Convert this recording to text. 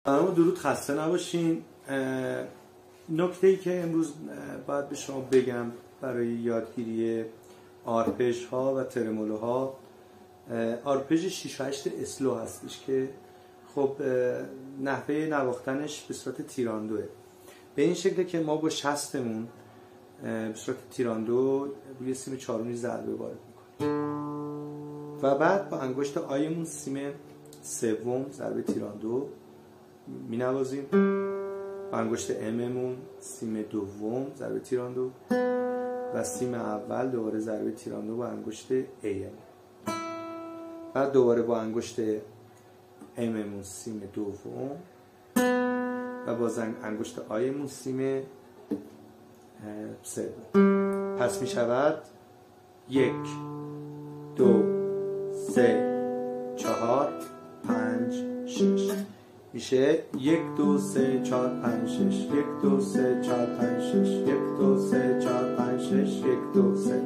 اما درود، خسته نباشین. نکته‌ای که امروز باید به شما بگم برای یادگیری آرپژ ها و ترمولو ها، آرپژ 6 و 8 اسلو هستش که خب نحوه نواختنش به صورت تیراندوه، به این شکل که ما با شستمون به صورت تیراندو روی سیم چهارمی ضربه وارد میکنیم و بعد با انگشت آیمون سیم سوم ضربه تیراندو مینوازیم، با انگشت اممون سیم دوم ضربه تیراندو و سیم اول دوباره ضربه تیراندو با انگشت ام، بعد دوباره با انگشت اممون سیم دوم و باز انگشت آیمون سیم سوم. پس می شود 1 2 3 4 5 6. میشه 1 2 3 4 5 6 1 2 3 4 5 6 1 2 3 4 5 6 1 2 3